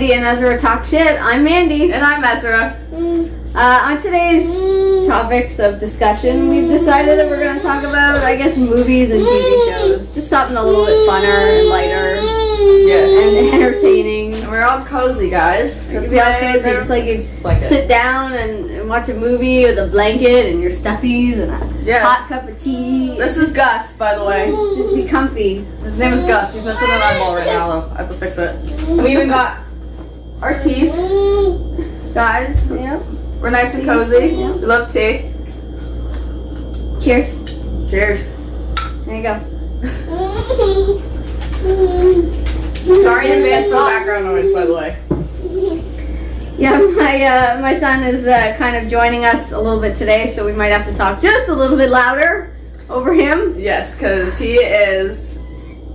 Mandi and Ezra Talk Shit. I'm Mandi. And I'm Ezra. On today's topics of discussion, we've decided that we're going to talk about, I guess, movies and TV shows. Just something a little bit funner and lighter. Yes. And entertaining. And we're all cozy, guys. It's just like you sit down and watch a movie with a blanket and your stuffies and a hot cup of tea. This is Gus, by the way. Just be comfy. His name is Gus. He's missing an eyeball right now, though. I have to fix it. And we even got our teas. Guys, Yeah. we're nice and cozy. Yeah. We love tea. Cheers. Cheers. There you go. Sorry in advance for the background noise, by the way. Yeah, my son is kind of joining us a little bit today, so we might have to talk just a little bit louder over him. Yes, because he is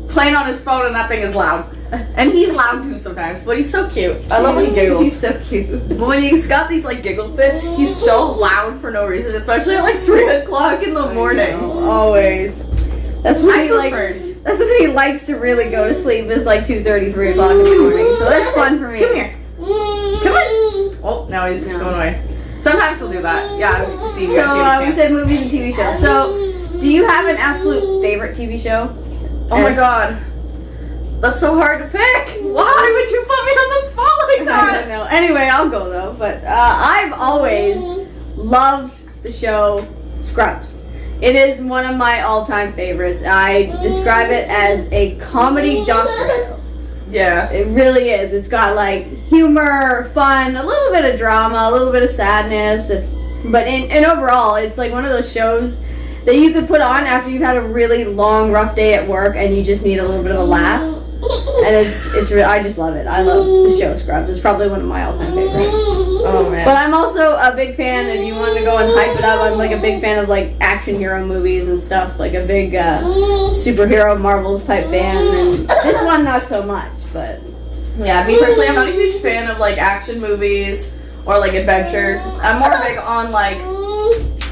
playing on his phone and that thing is loud. And he's loud too sometimes, but he's so cute. I love when he giggles. He's so cute. But when he's got these like giggle fits, he's so loud for no reason, especially at like 3 o'clock in the morning. Always. That's when he first. That's when he likes to really go to sleep. It's like 2:30, 3 o'clock in the morning. So that's fun for me. Come here. Come on. Oh, now he's going away. Sometimes he'll do that. Yeah, as you can see. So we said movies and TV shows. So, do you have an absolute favorite TV show? Oh my god. That's so hard to pick. Why would you put me on the spot like I that? don't know. Anyway, I'll go though. But I've always loved the show Scrubs. It is one of my all-time favorites. I describe it as a comedy doctor show. Yeah. It really is. It's got like humor, fun, a little bit of drama, a little bit of sadness. But in overall, it's like one of those shows that you could put on after you've had a really long, rough day at work and you just need a little bit of a laugh. And it's real. I just love it. I love the show Scrubs. It's probably one of my all-time favorites. Oh man. But I'm also a big fan, if you want to go and hype it up, I'm like a big fan of like action hero movies and stuff. Like a big superhero Marvels type fan. And this one not so much, but Yeah, me personally, I'm not a huge fan of like action movies or like adventure. I'm more big on like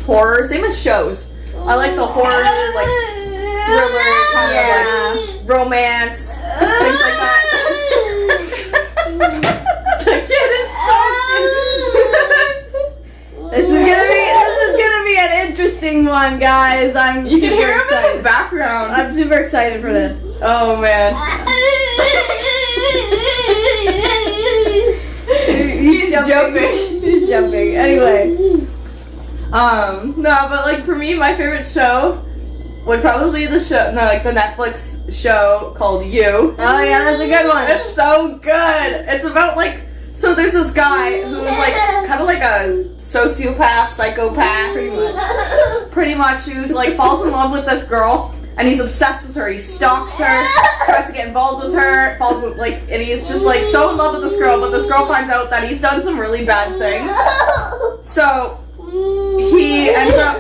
horror, same as shows. I like the horror, like thriller, kind of like romance, things like that. The kid is so cute. This is gonna be an interesting one, guys. You can hear him in the background. I'm super excited for this. Oh man. He's jumping. He's jumping. Anyway. No, but like for me, my favorite show would probably be the Netflix show called You. Oh yeah, that's a good one. It's so good. It's about like, so there's this guy who's like kind of like a sociopath, psychopath, pretty much, who's like falls in love with this girl and he's obsessed with her. He stalks her, tries to get involved with her, and he's just like so in love with this girl, but this girl finds out that he's done some really bad things. So he ends up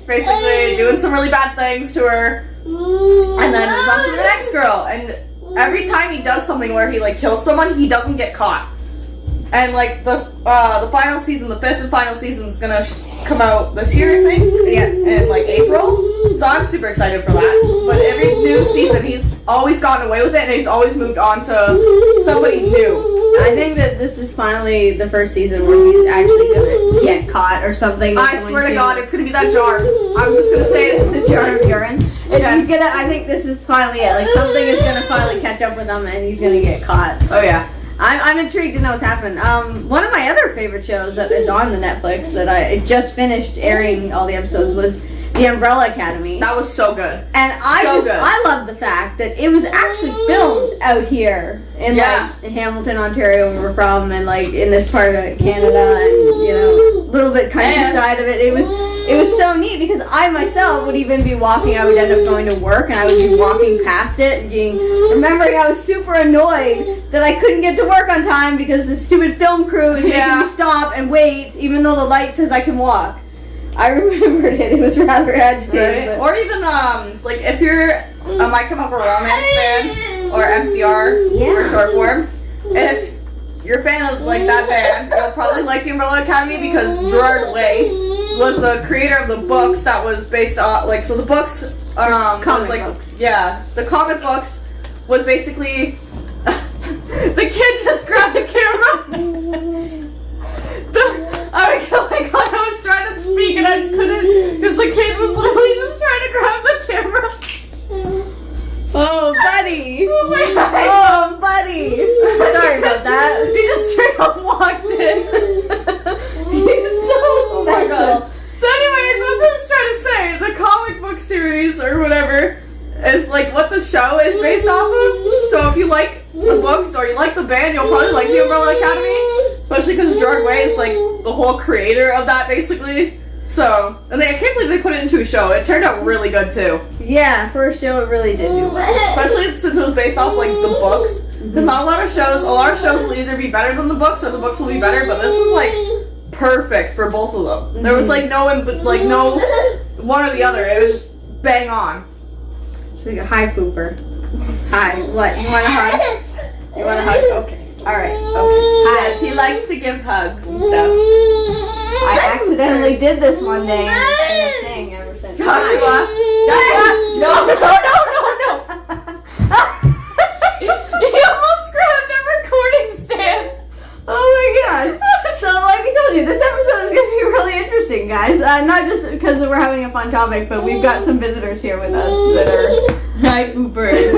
basically doing some really bad things to her, and then moves on to the next girl. And every time he does something where he like kills someone, he doesn't get caught. And like the final season, the 5th and final season is gonna come out this year, I think. Yeah, in like April. So I'm super excited for that. But every new season, he's always gotten away with it, and he's always moved on to somebody new. I think that this is finally the first season where he's actually gonna get caught or something. I swear to God, it's gonna be that jar. I'm just gonna say it. The jar of urine. And he's gonna. I think this is finally it. Like something is gonna finally catch up with him, and he's gonna get caught. Oh yeah. I'm intrigued to know what's happened. One of my other favorite shows that is on the Netflix that it just finished airing all the episodes was The Umbrella Academy. That was so good. And I love the fact that it was actually filmed out here in like in Hamilton, Ontario, where we're from, and like in this part of Canada, and you know, a little bit countryside of it. It was so neat because I myself would even be walking. I would end up going to work, and I would be walking past it, remembering I was super annoyed that I couldn't get to work on time because the stupid film crew is making me stop and wait, even though the light says I can walk. I remembered it. It was rather agitating. Right? Or even like if you're a My Chemical Romance fan or MCR for short form, if you're a fan of like that band, you'll probably like The Umbrella Academy because Gerard Way was the creator of the books that was based on the books was like books. the comic books was basically The kid just grabbed the camera. Oh my god, I was trying to speak and I couldn't because the kid was literally just trying to grab the camera. Oh, buddy. Oh my god. Oh, buddy. Sorry about that. He just straight up walked in. He's so Oh my god. special. So anyways, as I was trying to say, the comic book series or whatever is like what the show is based off of. So if you like the books or you like the band, you'll probably like the Umbrella Academy. Especially because Gerard Way is like the whole creator of that basically. So, and I can't believe they put it into a show. It turned out really good too. Yeah, for a show it really did do well. Especially since it was based off like the books. Because not a lot of shows will either be better than the books or the books will be better. But this was like perfect for both of them. There was like no one or the other. It was just bang on. Like a high pooper. Hi, what? You want a hug? You want a hug? Okay. Alright, okay. Yes, he likes to give hugs and stuff. I accidentally did this one day and it's been a thing ever since. Joshua! No! He almost grabbed a recording stand! Oh my gosh. So like we told you, this episode is going to be really interesting, guys. Not just because we're having a fun topic, but we've got some visitors here with us that are high poopers.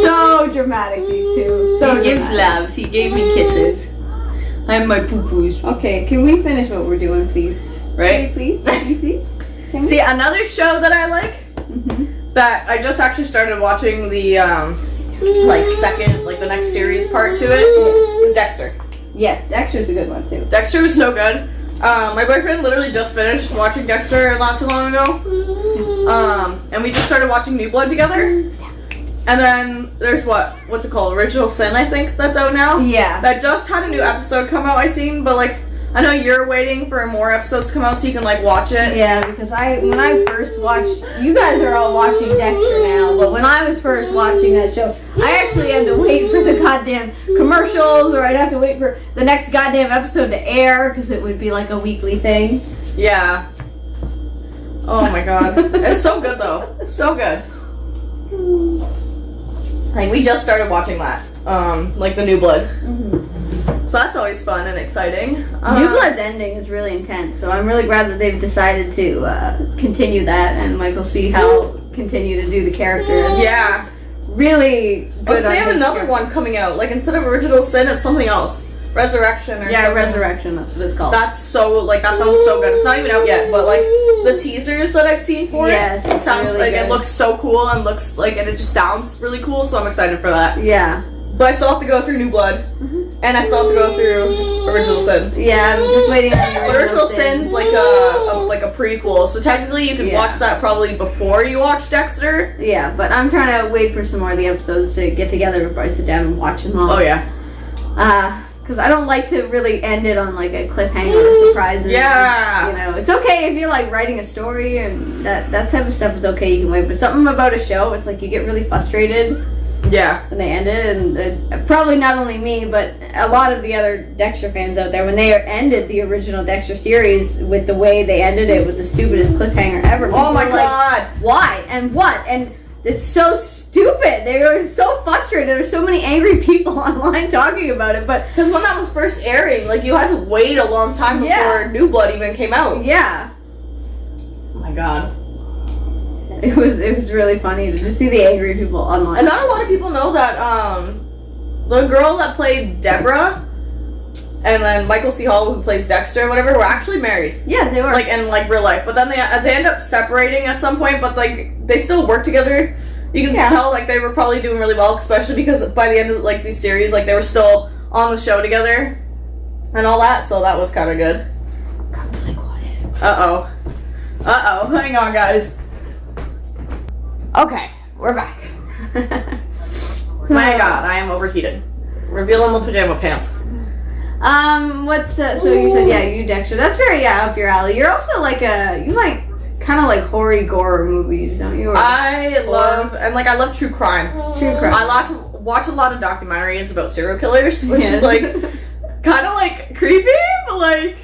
So dramatic, these two. So he gives dramatic. loves. He gave me kisses. I'm my poo-poos. Okay, can we finish what we're doing, please? Right? Please? Please? Can we? See, another show that I like, that I just actually started watching the, the next series part to it, is Dexter. Yes, Dexter's a good one, too. Dexter was so good. My boyfriend literally just finished watching Dexter not too long ago. And we just started watching New Blood together. And then there's what's it called? Original Sin, I think that's out now. Yeah. That just had a new episode come out, I seen, but like I know you're waiting for more episodes to come out so you can like watch it. Yeah, because when I first watched, you guys are all watching Dexter now, but when I was first watching that show, I actually had to wait for the goddamn commercials, or I'd have to wait for the next goddamn episode to air, because it would be like a weekly thing. Yeah. Oh my god. It's so good though. So good. Like we just started watching that. Like the New Blood. So that's always fun and exciting. New Blood's ending is really intense, so I'm really glad that they've decided to continue that, and Michael C. Hall continue to do the character. It's Yeah. really good. But they on have his another character. one coming out. Like instead of Original Sin, it's something else. Resurrection or Yeah, something. Resurrection, that's what it's called. That's so, like, that sounds so good. It's not even out yet, but, like, the teasers that I've seen for Yes, it sounds really like good. it looks so cool and looks like, and it just sounds really cool, so I'm excited for that. Yeah. But I still have to go through New Blood, and I still have to go through Original Sin. Yeah, I'm just waiting on the But Original Sin's like a prequel, so technically you can Yeah. watch that probably before you watch Dexter. Yeah, but I'm trying to wait for some more of the episodes to get together before I sit down and watch them all. Oh, yeah. Because I don't like to really end it on like a cliffhanger or surprises. Yeah. It's okay if you're like writing a story and that type of stuff is okay, you can wait. But something about a show, it's like you get really frustrated Yeah. when they end it, and probably not only me, but a lot of the other Dexter fans out there, when they ended the original Dexter series with the way they ended it with the stupidest cliffhanger ever. Oh my people were like, god. why and what? And it's so stupid. They were so frustrated. There were so many angry people online talking about it, but Because when that was first airing, like, you had to wait a long time before Yeah. New Blood even came out. yeah, Oh my god. it was really funny to just see the angry people online. And not a lot of people know that the girl that played Deborah and then Michael C. Hall, who plays Dexter or whatever, were actually married. Yeah, they were. Like, in, like, real life. But then they end up separating at some point, but, like, they still work together. You can Yeah. tell, like, they were probably doing really well, especially because by the end of, like, these series, like, they were still on the show together and all that, so that was kind of good. got really quiet. Uh-oh. Uh-oh. Hang on, guys. Okay, we're back. My god, I am overheated. Revealing the pajama pants. So you said, yeah, you Dexter. That's very, up your alley. You're also like you like kind of like hoary gore movies, don't you? Or I love true crime. true crime. I watch a lot of documentaries about serial killers, which Yeah. is like kind of like creepy, but like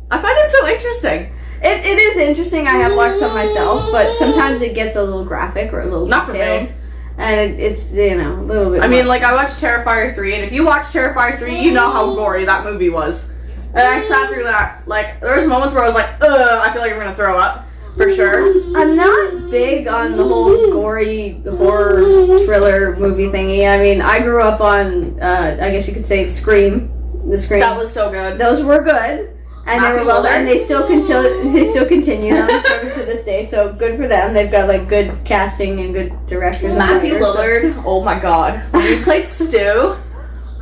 I find it so interesting. It is interesting. I have watched some myself, but sometimes it gets a little graphic or a little Not for detailed. me. And it's, you know, a little bit. I mean, like, I watched Terrifier 3, and if you watch Terrifier 3, you know how gory that movie was. And I sat through that. Like, there was moments where I was like, ugh, I feel like I'm gonna throw up. For sure. I'm not big on the whole gory horror thriller movie thingy. I mean, I grew up on, I guess you could say, Scream. The Scream. That was so good. Those were good. And they were well, and they still continue them to this day. So good for them. They've got like good casting and good directors. Matthew Lillard. Oh my god. When he played Stu.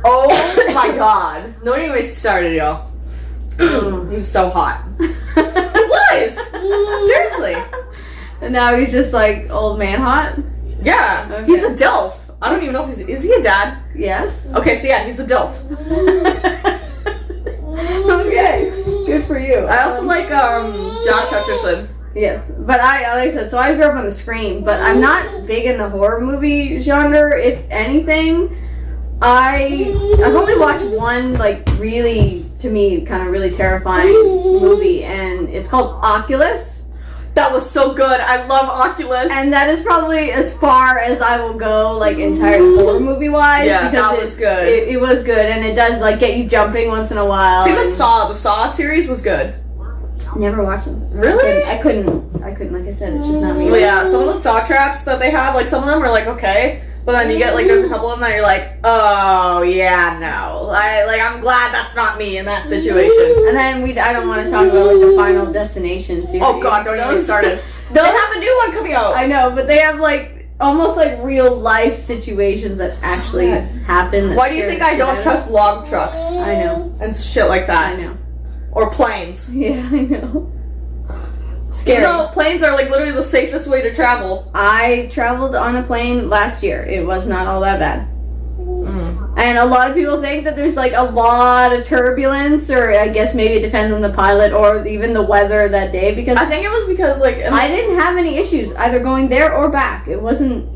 Oh my god. Don't even started, y'all. He was so hot. He was. Seriously. And now he's just like old man hot. Yeah. Okay. He's a DILF. I don't even know if is he a dad? Yes. Okay, so yeah, he's a DILF. Okay. Good for you. I also like Josh Hutcherson. Yes, but like I said, so I grew up on the Scream, but I'm not big in the horror movie genre. If anything, I've only watched one like really, to me, kind of really terrifying movie, and it's called Oculus. That was so good. I love Oculus. And that is probably as far as I will go, like, entire horror movie-wise. Yeah, that was good. It was good, and it does, like, get you jumping once in a while. Same with Saw. The Saw series was good. Never watched them. Really? I couldn't, like I said, it's just not me. Well, yeah, some of the Saw traps that they have, like, some of them are, like, okay. But then you get, like, there's a couple of them that you're like, oh, yeah, no. I'm glad that's not me in that situation. And then I don't want to talk about, like, the Final Destination series. Oh, God, don't get me started. They have a new one coming out. I know, but they have, like, almost, like, real-life situations that actually happen. Why do you think I don't trust log trucks? I know. And shit like that. I know. Or planes. Yeah, I know. Scary. You know, planes are, like, literally the safest way to travel. I traveled on a plane last year. It was not all that bad. And a lot of people think that there's, like, a lot of turbulence, or I guess maybe it depends on the pilot or even the weather that day, because I think it was because, like... I didn't have any issues either going there or back. It wasn't...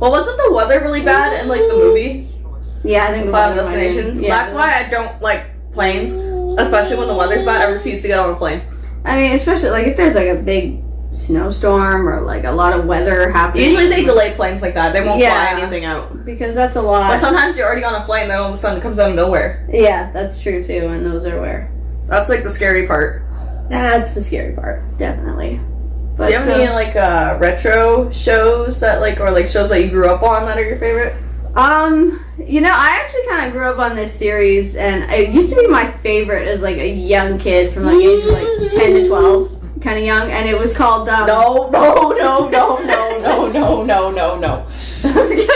Well, wasn't the weather really bad in, like, the movie? Yeah, I think the Final Destination. Yeah, that's why I don't like planes, especially when the weather's bad. I refuse to get on a plane. I mean, especially, like, if there's, like, a big snowstorm or, like, a lot of weather happening. Usually they delay planes like that. They won't fly anything out. Because that's a lot. But sometimes you're already on a plane, then all of a sudden it comes out of nowhere. Yeah, that's true, too, and those are where. That's, like, the scary part. That's the scary part, definitely. But, do you have any, like, retro shows that, like, or, like, shows that you grew up on that are your favorite? You know, I actually kind of grew up on this series, and it used to be my favorite as, like, a young kid from, like, age of, like, 10 to 12. Kind of young, and it was called No. I think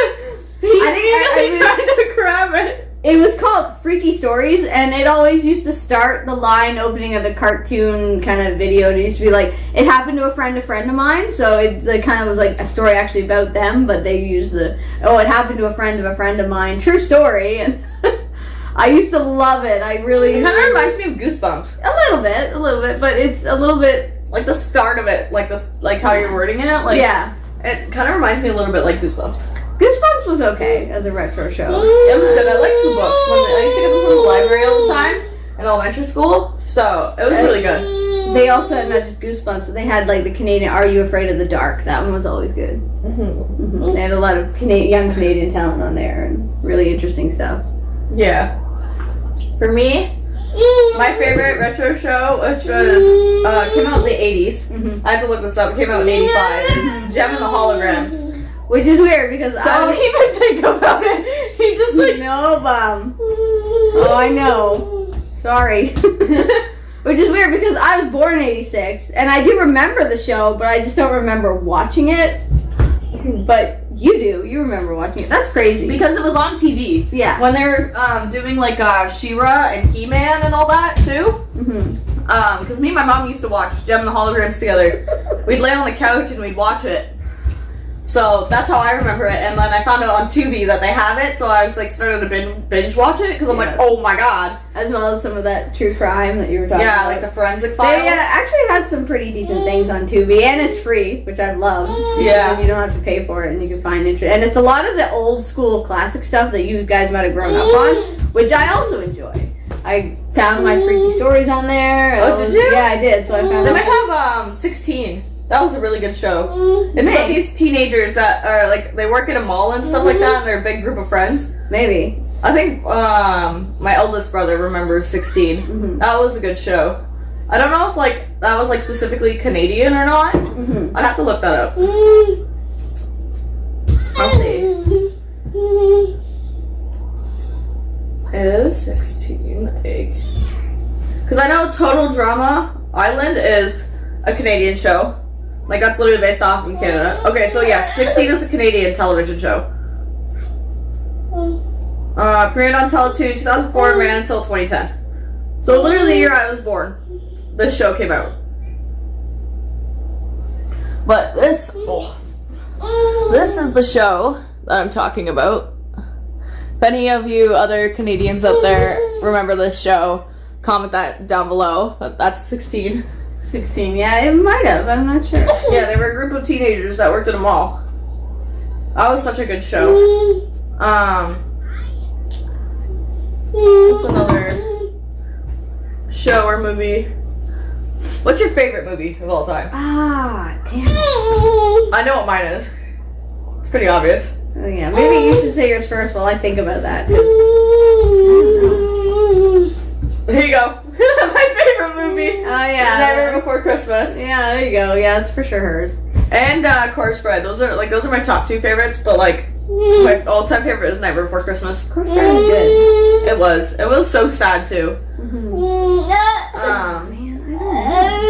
I'm trying to grab it. It was called Freaky Stories, and it always used to start the line opening of a cartoon kind of video. It used to be like, it happened to a friend of mine, so it kind of was like a story actually about them, but they used it happened to a friend of mine, true story, and I used to love it. I really... It kind of reminds me of Goosebumps. A little bit, but it's a little bit... Like the start of it, like this, like how you're wording it, like... Yeah. It kind of reminds me a little bit like Goosebumps. Goosebumps was okay as a retro show. It was good. I liked the books. I used to get them from the library all the time in elementary school, so it was really good. They also had not just Goosebumps, they had like the Canadian Are You Afraid of the Dark? That one was always good. They had a lot of young Canadian talent on there and really interesting stuff. Yeah. For me, my favorite retro show, which was came out in the 80s. I had to look this up. It came out in 85. It's Gem and the Holograms. Which is weird because don't even think about it. He just like no bum. Oh, I know. Sorry. Which is weird because I was born in 86 and I do remember the show, but I just don't remember watching it. But you do. You remember watching it. That's crazy. Because it was on TV. Yeah. When they're doing like She-Ra and He-Man and all that too. Because me and my mom used to watch Gem and the Holograms together. We'd lay on the couch and we'd watch it. So that's how I remember it. And then I found out on Tubi that they have it, so I was like started to binge watch it because I'm like, oh my god. As well as some of that true crime that you were talking about. Yeah, like the forensic files. They actually had some pretty decent things on Tubi, and it's free, which I love. Yeah. And you don't have to pay for it, and you can find interest. And it's a lot of the old school classic stuff that you guys might have grown up on, which I also enjoy. I found my Freaky Stories on there. Oh, did you? Yeah, I did. So I found. They might have 16. That was a really good show. It's about these teenagers that are like they work at a mall and stuff like that, and they're a big group of friends. Maybe. I think my eldest brother remembers 16. Mm-hmm. That was a good show. I don't know if like that was like specifically Canadian or not. Mm-hmm. I'd have to look that up. I'll see. Is 16 a... Because I know Total Drama Island is a Canadian show. Like, that's literally based off in Canada. Okay, so yeah, 16 is a Canadian television show. Premiered on Teletoon 2004 and ran until 2010. So literally the year I was born, this show came out. But this is the show that I'm talking about. If any of you other Canadians out there remember this show, comment that down below. That's 16. 16, yeah, it might have. I'm not sure. Yeah, they were a group of teenagers that worked at a mall. That was such a good show. What's another show or movie? What's your favorite movie of all time? Ah, damn it. I know what mine is. It's pretty obvious. Oh, yeah, maybe you should say yours first while I think about that. 'Cause Here you go. My favorite movie. oh, yeah. Nightmare Before Christmas. Yeah, there you go. Yeah, it's for sure hers. And Corpse Bride. Those are my top two favorites, but like my all-time favorite is Nightmare Before Christmas. Corpse Bride is good. It was so sad too. Mm-hmm. Man,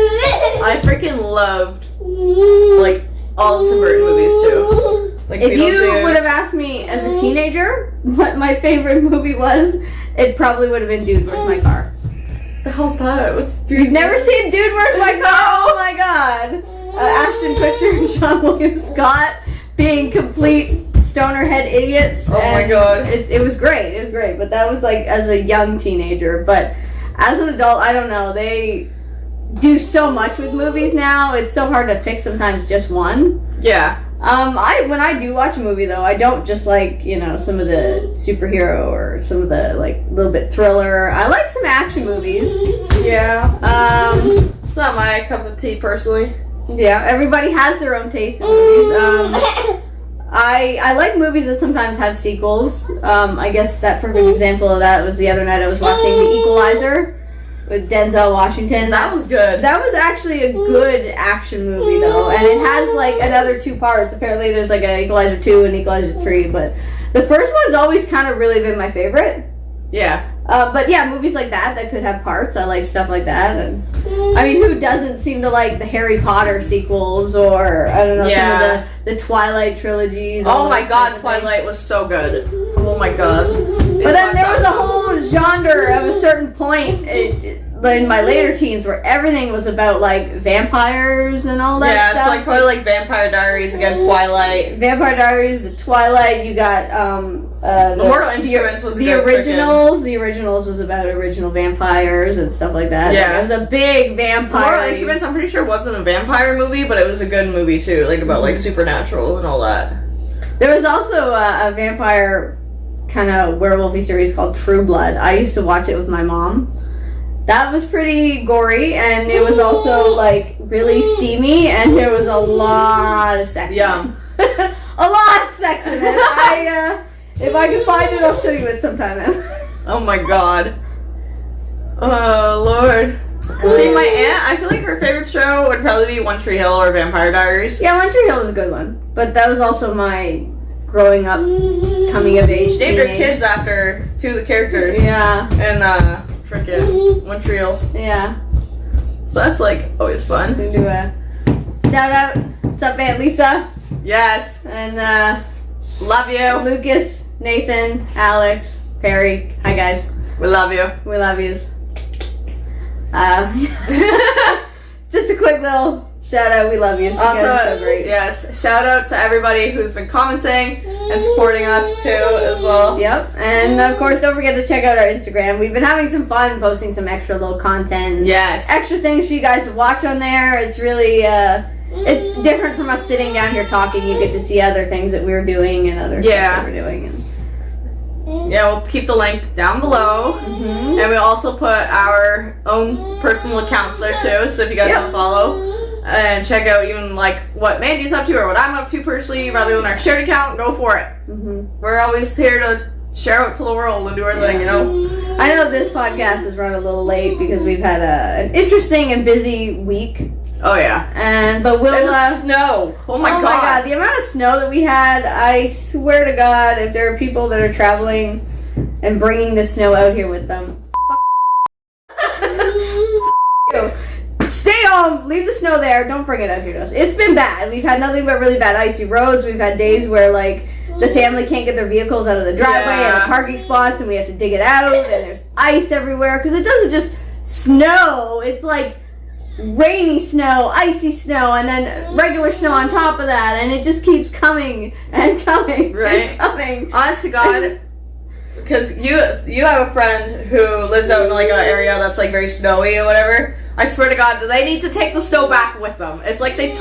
I freaking loved like all the Tim Burton movies too. Like if you Beetlejuice. would have asked me as a teenager what my favorite movie was, it probably would have been Dude, Where's My Car? The hell's that? What's Dude? You've never seen Dude, Where's My Car? Oh my god. Ashton Kutcher and Sean William Scott being complete stoner head idiots. Oh my god. It was great. It was great. But that was like as a young teenager. But as an adult, I don't know. They do so much with movies now. It's so hard to pick sometimes just one. Yeah. When I do watch a movie though, I don't just like, you know, some of the superhero or some of the like little bit thriller. I like some action movies. Yeah. It's not my cup of tea personally. Yeah, everybody has their own taste in movies. I like movies that sometimes have sequels. I guess that perfect example of that was the other night I was watching The Equalizer with Denzel Washington. That was good. That was actually a good action movie though, and it has like another two parts. Apparently there's like an Equalizer 2 and Equalizer 3, but the first one's always kind of really been my favorite. Yeah. But yeah, movies like that could have parts. I like stuff like that. And I mean, who doesn't seem to like the Harry Potter sequels or, I don't know, some of the Twilight trilogies. Oh my god, Twilight was so good. Oh my god. But then there was a whole genre of a certain point in my later teens where everything was about like vampires and all that stuff. Yeah, it's like probably like Vampire Diaries against Twilight. Vampire Diaries, the Twilight, you got the Mortal Instruments was the originals. The originals was about original vampires and stuff like that. Yeah, it was a big vampire. Mortal Instruments, I'm pretty sure wasn't a vampire movie, but it was a good movie too, like about like supernatural and all that. There was also a vampire kind of werewolfy series called True Blood. I used to watch it with my mom. That was pretty gory, and it was also like really steamy, and there was a lot of sex. Yum. A lot of sex in it. If I can find it, I'll show you it sometime. Oh my god. Oh lord. See, my aunt, I feel like her favorite show would probably be One Tree Hill or Vampire Diaries. Yeah, One Tree Hill was a good one, but that was also my growing up, coming of age. Named her kids after two of the characters. Yeah. And frickin' One Tree Hill. Yeah. So that's like always fun. We do a shout out. What's up, Aunt Lisa? Yes. And love you. Lucas, Nathan, Alex, Perry. Hi guys. We love you. We love yous. Just a quick little shout out. We love yous. You guys are so great. Yes. Shout out to everybody who's been commenting and supporting us too as well. Yep. And of course, don't forget to check out our Instagram. We've been having some fun posting some extra little content. Yes. Extra things for you guys to watch on there. It's really it's different from us sitting down here talking. You get to see other things that we're doing and other stuff that we're doing. And yeah, we'll keep the link down below. And we'll also put our own personal accounts there too. So if you guys want to follow, and check out even like what Mandy's up to or what I'm up to personally, rather than our shared account, go for it. We're always here to share out to the world and do our thing, you know. I know this podcast is run a little late because we've had an interesting and busy week. Oh yeah, but we'll and the snow. Oh my god, the amount of snow that we had! I swear to God, if there are people that are traveling and bringing the snow out here with them, stay home, leave the snow there, don't bring it out here to us. It's been bad. We've had nothing but really bad icy roads. We've had days where like the family can't get their vehicles out of the driveway and the parking spots, and we have to dig it out, and there's ice everywhere because it doesn't just snow. It's like rainy snow, icy snow, and then regular snow on top of that, and it just keeps coming and coming and coming. Honest to God, because you have a friend who lives out in like an area that's like very snowy or whatever. I swear to God, they need to take the snow back with them. It's like they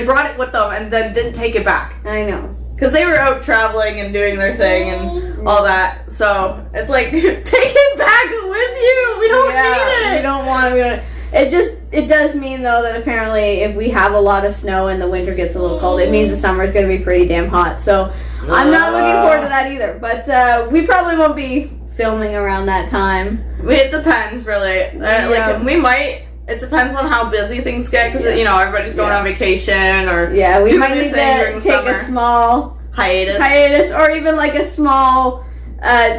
brought it with them and then didn't take it back. I know. Because they were out traveling and doing their thing and all that. So it's like, take it back with you. We don't need it. We don't want it. It does mean though that apparently if we have a lot of snow and the winter gets a little cold, it means the summer is going to be pretty damn hot. So I'm not looking forward to that either. But we probably won't be filming around that time. It depends, really. Like we might. It depends on how busy things get because you know everybody's going on vacation or we doing might their need thing to during the take summer. a small hiatus or even like a small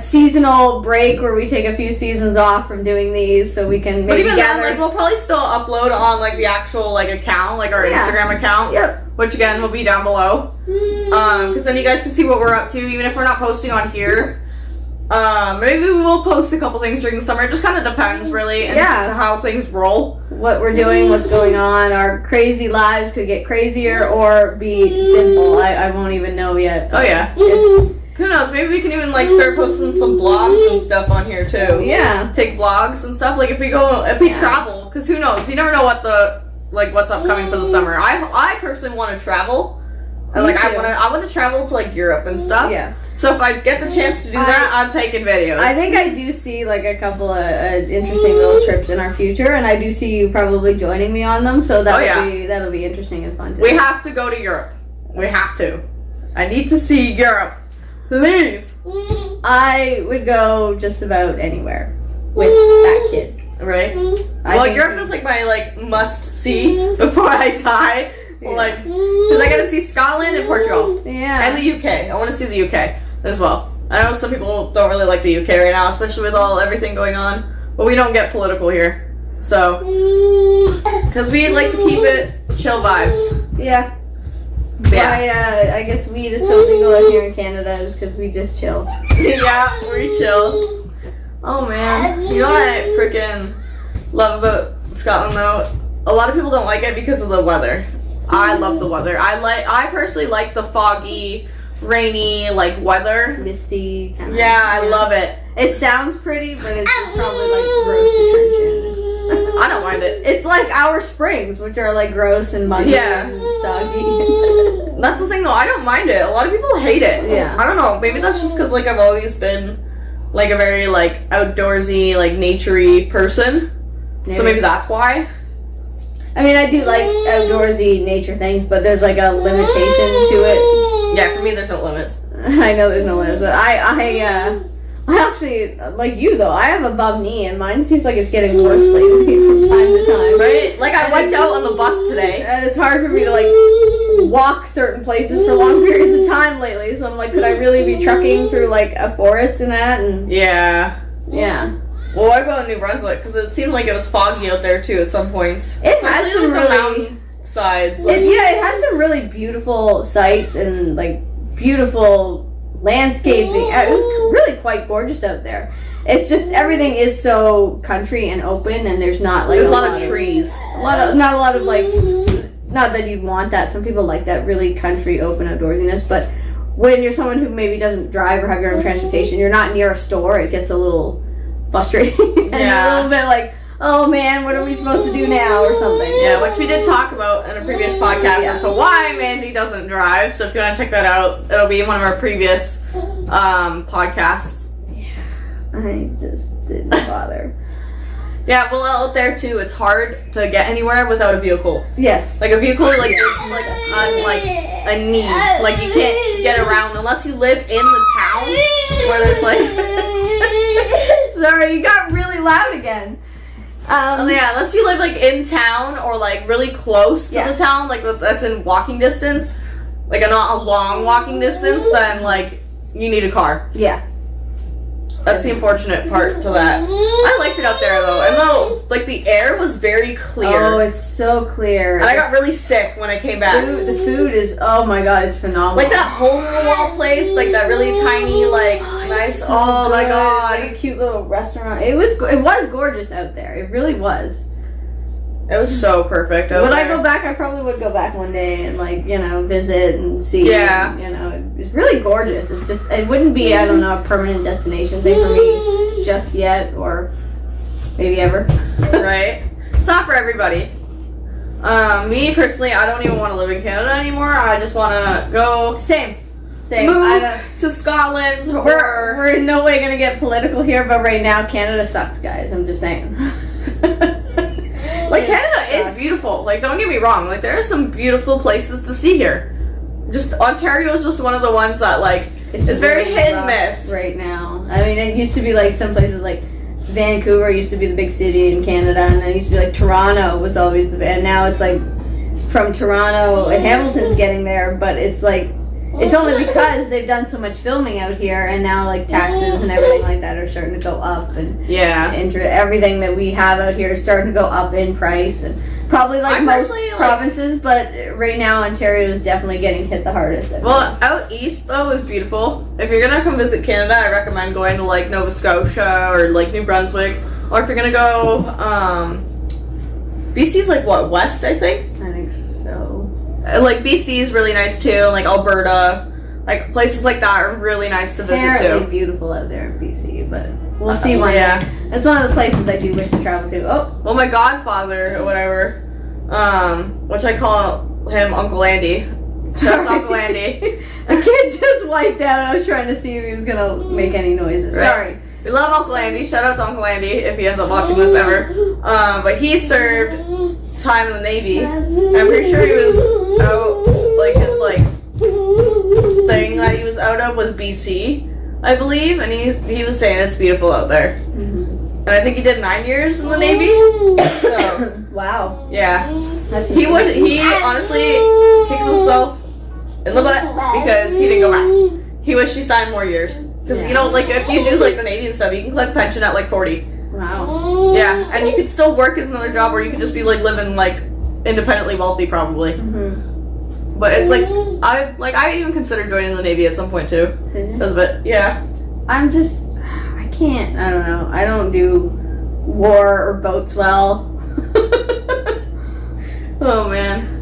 seasonal break where we take a few seasons off from doing these so we can maybe but even gather. then, like we'll probably still upload on like the actual like account, like our Instagram account, which again will be down below, because then you guys can see what we're up to even if we're not posting on here. Maybe we will post a couple things during the summer. It just kind of depends, really, and how things roll. What we're doing, what's going on. Our crazy lives could get crazier or be simple. I won't even know yet. Oh, yeah. Who knows? Maybe we can even, like, start posting some vlogs and stuff on here, too. Yeah. Take vlogs and stuff. Like, if we travel, because who knows? You never know what's upcoming for the summer. I personally want to travel. And, like, I want to travel to, like, Europe and stuff. Yeah. So if I get the chance to do that, I'm taking videos. I think I do see like a couple of interesting little trips in our future, and I do see you probably joining me on them. So that'll be interesting and fun. We have to go to Europe. We have to. I need to see Europe, please. I would go just about anywhere with that kid. Right. Well, Europe is like my must see before I die. Like, because I gotta see Scotland and Portugal. Yeah. And the UK. I want to see the UK as well. I know some people don't really like the UK right now, especially with everything going on. But we don't get political here. So, because we like to keep it chill vibes. Yeah. I guess weed is so legal out here in Canada is because we just chill. Yeah, we chill. Oh man. You know what I freaking love about Scotland though? A lot of people don't like it because of the weather. I love the weather. I personally like the foggy, rainy, weather. Misty kind of. Yeah, I love it. It sounds pretty, but it's just probably gross detention. I don't mind it. It's like our springs, which are gross and muggy and soggy. That's the thing though, I don't mind it. A lot of people hate it. Yeah. I don't know, maybe that's just because I've always been a very outdoorsy, naturey person. Maybe. So maybe that's why. I mean, I do like outdoorsy nature things, but there's a limitation to it. Yeah, for me, there's no limits. I know there's no limits, but I actually, like you though, I have a bum knee, and mine seems like it's getting worse lately from time to time. Right? I wiped out on the bus today. And it's hard for me to walk certain places for long periods of time lately, so I'm like, could I really be trucking through a forest and that? And yeah. Well, what about New Brunswick? Because it seemed like it was foggy out there too at some points. It had some really mountain sides. It had some really beautiful sights and beautiful landscaping. It was really quite gorgeous out there. It's just everything is so country and open, and there's not there's a lot of trees. Not a lot of not that you'd want that. Some people like that really country open outdoorsiness, but when you're someone who maybe doesn't drive or have your own transportation, you're not near a store, it gets a little frustrating. And a little bit oh man, what are we supposed to do now or something. Yeah, which we did talk about in a previous podcast as to why Mandy doesn't drive. So if you want to check that out, it'll be in one of our previous podcasts. Yeah, I just didn't bother. Yeah, well, out there too, it's hard to get anywhere without a vehicle. Yes. Like a vehicle, like it's like on like a need. Like you can't get around unless you live in the town where there's like. Sorry, you got really loud again. Yeah, unless you live like in town or like really close to the town, like that's in walking distance, like not a long walking distance, then like you need a car. Yeah. That's the unfortunate part to that. I liked it out there though, and though like the air was very clear. Oh, it's so clear. And I got really sick when I came back. The food is, oh my god, it's phenomenal. Like that hole in the wall place, like that really tiny, like nice. So oh my good. god, It's like a cute little restaurant. It was gorgeous out there. It really was. it was so perfect. Would I go back? I probably would go back one day and visit and see. Yeah. It's really gorgeous. It's just, it wouldn't be, I don't know, a permanent destination thing for me just yet, or maybe ever. Right? It's not for everybody. Me personally, I don't even want to live in Canada anymore. I just want to go Same. move to Scotland or We're in no way gonna get political here, but right now Canada sucks, guys. I'm just saying. like Canada is beautiful. Like don't get me wrong. Like there are some beautiful places to see here. Just Ontario is just one of the ones that like it's very really hit and rough miss right now. I mean, it used to be like some places like Vancouver used to be the big city in Canada, and then it used to be like Toronto was always the, and now it's like from Toronto and Hamilton's getting there, but it's like it's only because they've done so much filming out here, and now like taxes and everything like that are starting to go up, and everything that we have out here is starting to go up in price, and probably like most provinces, but right now Ontario is definitely getting hit the hardest. Well, out east though is beautiful. If you're gonna come visit Canada, I recommend going to like Nova Scotia or like New Brunswick, or if you're gonna go, BC's like what, west I think? I think so. Like BC is really nice too, like Alberta, like places like that are really nice to visit Apparently too. beautiful out there in BC, but we'll see one day. It's one of the places I do wish to travel to. Oh, well, my godfather or whatever, which I call him Uncle Andy. Shout out to Uncle Andy. The kid just wiped out. I was trying to see if he was gonna make any noises. Right. Sorry. We love Uncle Andy. Shout out to Uncle Andy if he ends up watching this ever. But he served time in the Navy. I'm pretty sure he was out, like his thing that he was out of was BC, I believe, and he was saying it's beautiful out there. And I think he did 9 years in the Navy. So wow. yeah, He honestly kicks himself in the butt because he didn't go back. He wished he signed more years. Because, like, if you do, like, the Navy and stuff, you can collect pension at, like, 40. Wow. Yeah, and you could still work as another job, or you could just be, like, living, like, independently wealthy, probably. But it's, like, I even considered joining the Navy at some point, too. Because of it, yeah. I can't, I don't know. I don't do war or boats well. Oh, man.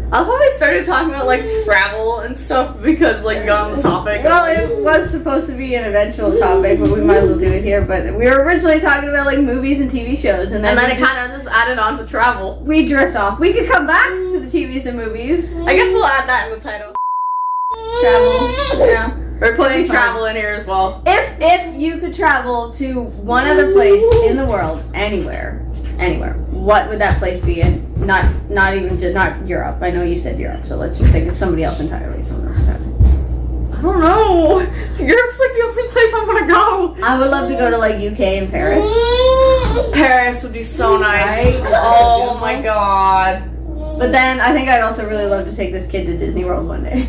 I'll probably started talking about like travel and stuff because like got on the topic. Well, it was supposed to be an eventual topic, but we might as well do it here. But we were originally talking about like movies and TV shows, and then it kind of just added on to travel. We drift off. We could come back to the TVs and movies. I guess we'll add that in the title. Travel. Yeah. We're putting travel in here as well. If you could travel to one other place in the world, anywhere, what would that place be? And not Europe. I know you said Europe, so let's just think of somebody else entirely. I don't know. Europe's like the only place I want to go. I would love to go to like UK and Paris. Paris would be so nice. Right? Oh my god. But then I think I'd also really love to take this kid to Disney World one day.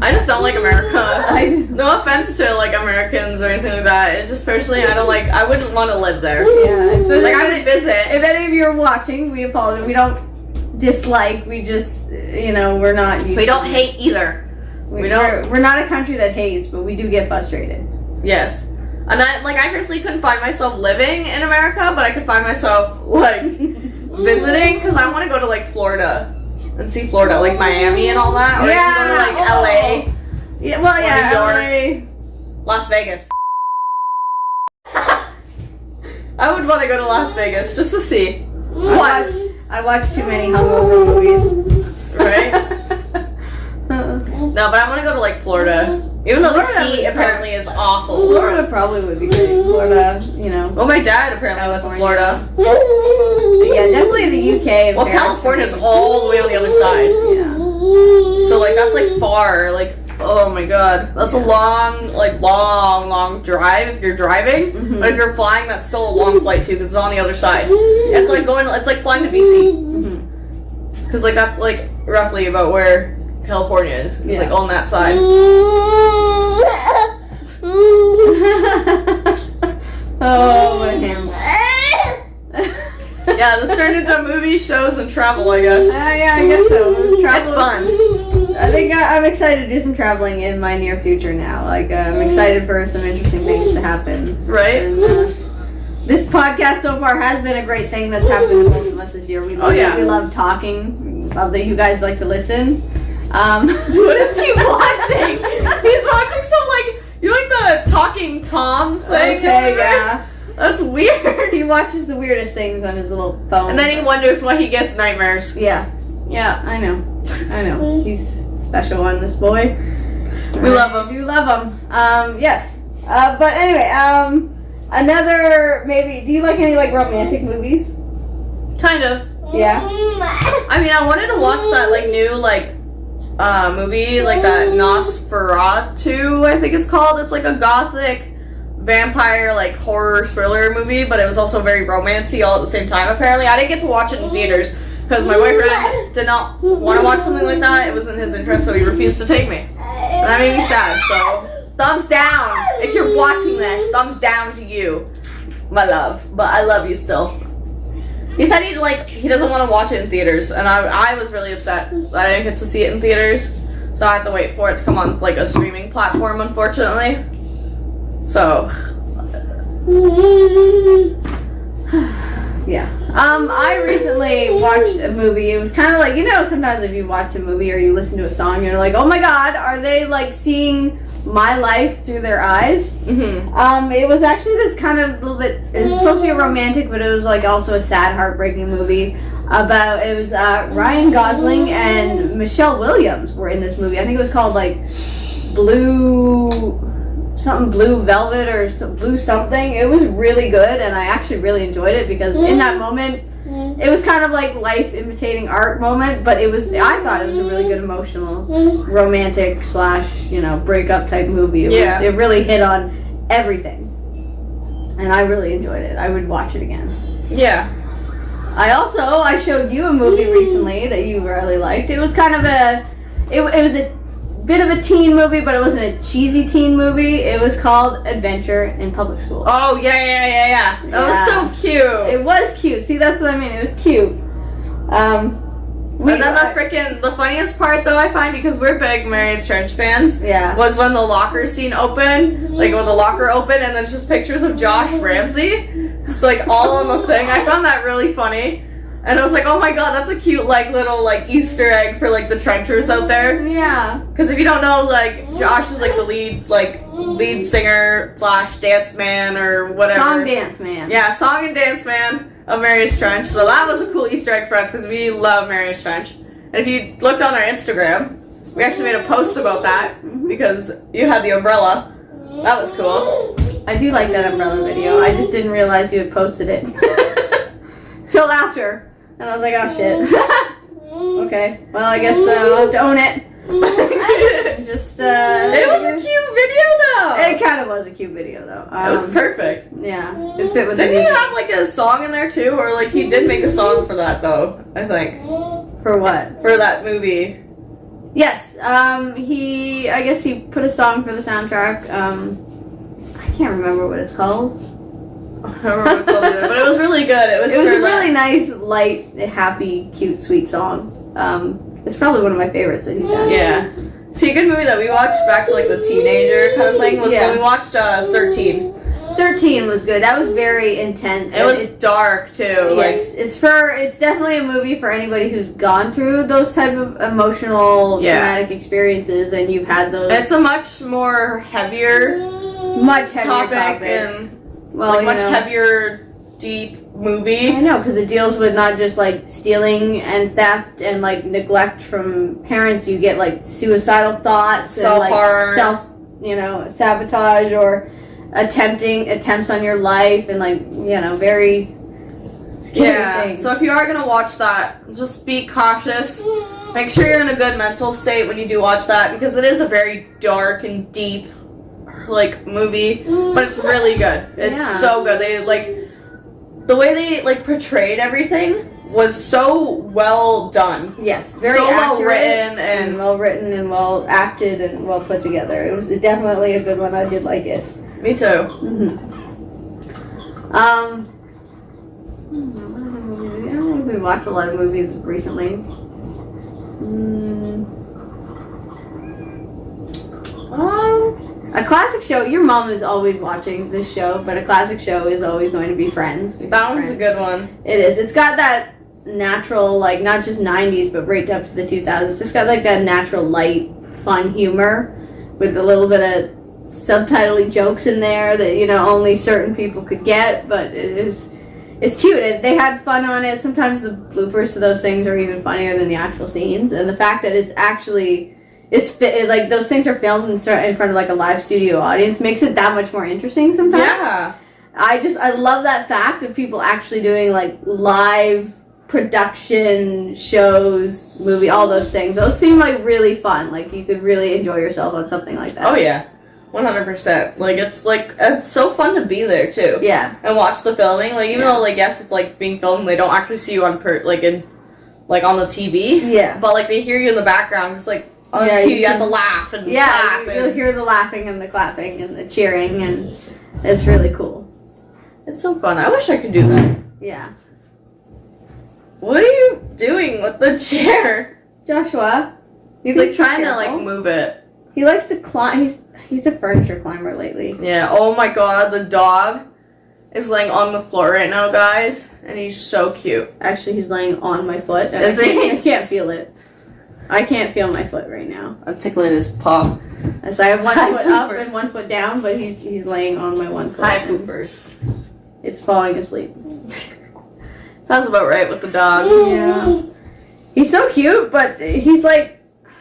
I just don't like America. No offense to like Americans or anything like that. It's just personally I wouldn't want to live there. Yeah. Like I would visit. If any of you are watching, we apologize. We don't dislike. We just we're not used We don't hate either. We're not a country that hates, but we do get frustrated. Yes. And I personally couldn't find myself living in America, but I could find myself visiting because I want to go to like Florida and see Florida, like Miami and all that, or even go to like LA. Yeah, well, yeah, New York, Las Vegas. I would want to go to Las Vegas just to see. I watch too many hungover movies. Right? No, but I want to go to like Florida Even though the Florida heat was apparently is awful. Florida probably would be great. Florida, you know. Well, my dad apparently went to Florida. But yeah, definitely the UK. And Well, Paris California's for me. all the way on the other side. Yeah. So, like, that's, like, far. Like, oh my god. That's a long drive if you're driving. Mhm. But if you're flying, that's still a long flight, too, because it's on the other side. It's like flying to BC. Mhm. Because, like, that's, like, roughly about where California is. It's, like, on that side. Oh, my ham. Yeah, this turned into movies, shows, and travel, I guess. Yeah, I guess so. It's fun. I think I'm excited to do some traveling in my near future now. Like, I'm excited for some interesting things to happen. Right? And, this podcast so far has been a great thing that's happened to both of us this year. We love talking. Love that you guys like to listen. What is he watching? He's watching some, like, you like the Talking Tom thing? Okay, yeah. That's weird. He watches the weirdest things on his little phone. And then he wonders why he gets nightmares. Yeah. Yeah, I know. He's special one, this boy. We love him. You love him. Yes. But anyway, another, maybe, do you like any, like, romantic movies? Kind of. Yeah? I mean, I wanted to watch that, like, new, like, movie, like that Nosferatu, I think it's called. It's like a gothic vampire, like, horror thriller movie, but it was also very romancy all at the same time, apparently. I didn't get to watch it in theaters because my boyfriend did not want to watch something like that. It wasn't his interest, so he refused to take me. And that made me sad, so thumbs down. If you're watching this, thumbs down to you, my love. But I love you still. He said he doesn't want to watch it in theaters, and I was really upset that I didn't get to see it in theaters, so I have to wait for it to come on, like, a streaming platform, unfortunately. So, yeah. I recently watched a movie. It was kind of like, you know, sometimes if you watch a movie or you listen to a song, you're like, oh my god, are they, like, seeing my life through their eyes? mm-hmm. It was actually this kind of little bit, it was supposed to be a romantic, but it was, like, also a sad, heartbreaking movie about, it was, Ryan Gosling and Michelle Williams were in this movie. I think it was called, like, Blue Velvet or Blue something. It was really good, and I actually really enjoyed it because in that moment, it was kind of like life imitating art moment, but I thought it was a really good emotional, romantic / breakup type movie. It really hit on everything, and I really enjoyed it. I would watch it again. Yeah. I showed you a movie recently that you really liked. It was kind of it was a bit of a teen movie, but it wasn't a cheesy teen movie. It was called Adventure in Public School. Oh, yeah. That was so cute. It was cute. See, that's what I mean. It was cute. And then the funniest part, though, I find, because we're big Mary's Trench fans, was when the locker scene opened, like when the locker opened, and then just pictures of Josh Ramsey, just like all on the thing. I found that really funny. And I was like, oh my god, that's a cute, like, little, like, Easter egg for, like, the trenchers out there. Yeah. Because if you don't know, like, Josh is, like, the lead singer / dance man or whatever. Song dance man. Yeah, song and dance man of Mary's Trench. So that was a cool Easter egg for us because we love Mary's Trench. And if you looked on our Instagram, we actually made a post about that because you had the umbrella. That was cool. I do like that umbrella video. I just didn't realize you had posted it. Till after. And I was like, oh shit. Okay. Well, I guess I'll have to own it. Just, it was a cute video though! It kind of was a cute video though. It was perfect. Yeah. It fit with Didn't he have like a song in there too? Or like he did make a song for that though, I think. For what? For that movie. Yes. I guess he put a song for the soundtrack. I can't remember what it's called. I don't remember what it's called either, but it was really good. It was a really nice, light, happy, cute, sweet song. It's probably one of my favorites that he's done. Yeah. See, a good movie that we watched back to like the teenager kind of thing was when we watched 13. 13 was good. That was very intense. It was dark too. Yes, it's definitely a movie for anybody who's gone through those type of emotional, traumatic experiences, and you've had those. It's a much more heavier, topic. And much heavier, deep movie. I know, because it deals with not just like stealing and theft and like neglect from parents. You get like suicidal thoughts, self-harm, sabotage or attempts on your life and very scary things. So if you are gonna watch that, just be cautious. Make sure you're in a good mental state when you do watch that, because it is a very dark and deep movie, but it's really good. It's so good. They the way they portrayed everything was so well done. Yes, very so well accurate written and well written and well acted and well put together. It was definitely a good one. I did like it. Me too. I don't think we watched a lot of movies recently. A classic show. Your mom is always watching this show, but a classic show is always going to be Friends. That one's a good one. It is. It's got that natural, not just 90s, but right up to the 2000s. It's just got that natural, light, fun humor with a little bit of subtitly jokes in there that only certain people could get, but it's cute. They had fun on it. Sometimes the bloopers to those things are even funnier than the actual scenes, and the fact that it's actually those things are filmed in front of a live studio audience makes it that much more interesting sometimes. Yeah, I love that fact of people actually doing live production shows, movie, all those things. Those seem really fun. You could really enjoy yourself on something like that. Oh yeah, 100%. It's so fun to be there too. Yeah, and watch the filming. Even though yes, it's being filmed, they don't actually see you on on the TV. Yeah, but they hear you in the background. It's on cue, you have to laugh and clap. You'll hear the laughing and the clapping and the cheering, and it's really cool. It's so fun. I wish I could do that. Yeah. What are you doing with the chair? Joshua. He's trying to move it. He likes to climb. He's a furniture climber lately. Yeah. Oh my god, the dog is laying on the floor right now, guys, and he's so cute. Actually, he's laying on my foot. Is he? I can't feel it. I can't feel my foot right now. I'm tickling his paw. So I have one foot up and one foot down, but he's laying on my one foot. Hi, poopers. It's falling asleep. Sounds about right with the dog. Yeah. He's so cute, but he's I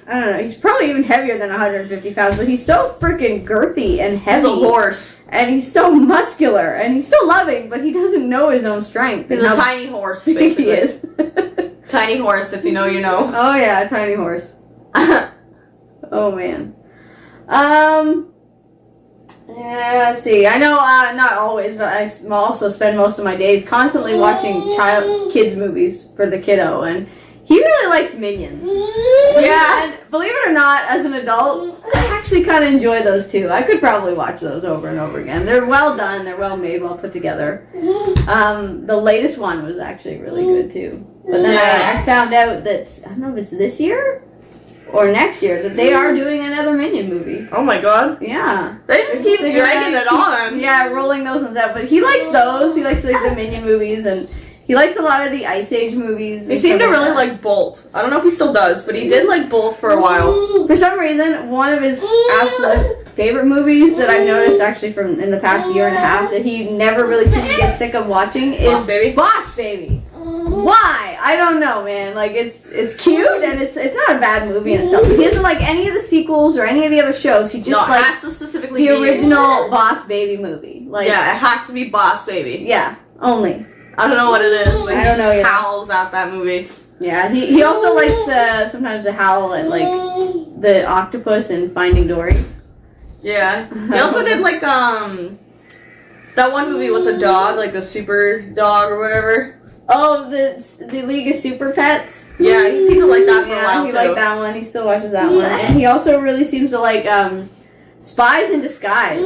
don't know, he's probably even heavier than 150 pounds, but he's so freaking girthy and heavy. He's a horse. And he's so muscular, and he's so loving, but he doesn't know his own strength. He's a tiny horse, basically. He is. Tiny horse, if you know, you know. Oh yeah, tiny horse. Oh man. Yeah, let's see. I know, not always, but I also spend most of my days constantly watching kids movies for the kiddo, and he really likes Minions. Yeah, and believe it or not, as an adult, I actually kind of enjoy those too. I could probably watch those over and over again. They're well done, they're well made, well put together. The latest one was actually really good too. But then I found out that, I don't know if it's this year or next year, that they are doing another Minion movie. Oh my god. Yeah. They just keep dragging it on. Yeah, rolling those ones out. But he likes those. He likes the Minion movies, and he likes a lot of the Ice Age movies. He seemed to really like Bolt. I don't know if he still does, but he did like Bolt for a while. For some reason, one of his absolute favorite movies that I've noticed actually from in the past year and a half that he never really seems to get sick of watching is Boss Baby. Boss Baby. Why? I don't know, man. It's cute and it's not a bad movie in itself. He doesn't like any of the sequels or any of the other shows. He just likes has to specifically the original Boss Baby movie. It has to be Boss Baby. Yeah, only. I don't know what it is, but I don't know. He howls at that movie. Yeah, he also likes sometimes to howl at the octopus in Finding Dory. Yeah. He also did that one movie with the dog, the super dog or whatever. Oh, the League of Super Pets? Yeah, he seemed to like that for a while, he too. liked that one. He still watches that one. And he also really seems to like Spies in Disguise.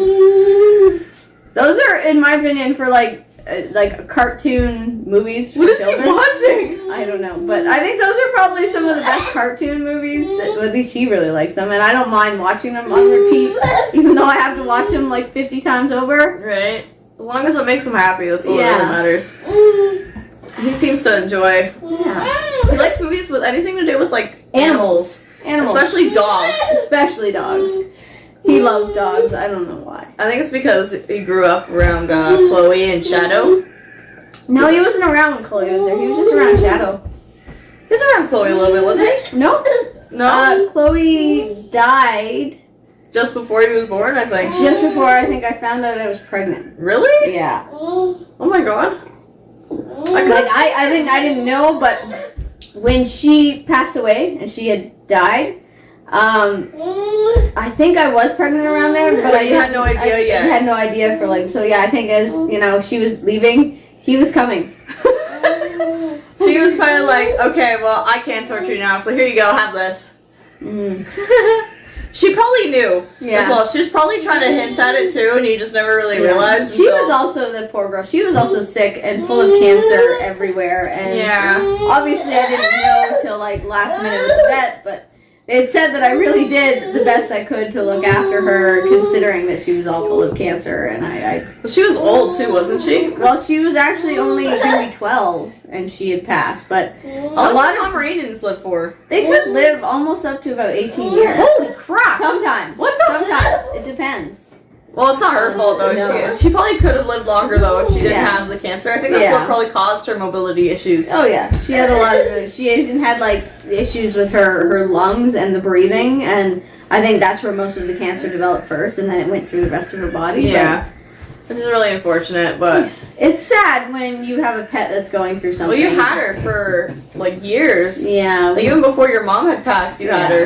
Those are, in my opinion, for cartoon movies. What is he watching? I don't know. But I think those are probably some of the best cartoon movies. At least he really likes them. And I don't mind watching them on repeat, even though I have to watch them 50 times over. Right. As long as it makes him happy, that's all that really matters. He seems to enjoy. Yeah. He likes movies with anything to do with animals. Especially dogs. Especially dogs. He loves dogs. I don't know why. I think it's because he grew up around Chloe and Shadow. No, he wasn't around when Chloe was there. He was just around Shadow. He was around Chloe a little bit, wasn't he? No. No? Chloe died. just before he was born, I think. Just before I think I found out I was pregnant. Really? Yeah. Oh my god. I think I didn't know, but when she passed away and she had died, I think I was pregnant around there, but you had no idea yet. I had no idea for like, so yeah, I think as, you know, she was leaving, he was coming. She was kind of like, okay, well, I can't torture you now, so here you go, have this. She probably knew as well. She was probably trying to hint at it too, and you just never really realized. She was also, the poor girl, she was also sick and full of cancer everywhere, and obviously I didn't know until like last minute with the vet, but it said that I really did the best I could to look after her, considering that she was all full of cancer, and Well, she was old too, wasn't she? Well, she was actually only going to be 12, and she had passed, but a lot of Pomeranians live for. They could live almost up to about 18 years. Holy crap! Sometimes. What the Sometimes. It depends. Well, it's not her fault though. No. She probably could have lived longer though if she didn't have the cancer. I think that's what probably caused her mobility issues. Oh yeah, she had a lot of. She even had like issues with her lungs and the breathing, and I think that's where most of the cancer developed first, and then it went through the rest of her body. Yeah, which is really unfortunate, but it's sad when you have a pet that's going through something. Well, you had her for like years. Yeah, like, even before your mom had passed, you had her.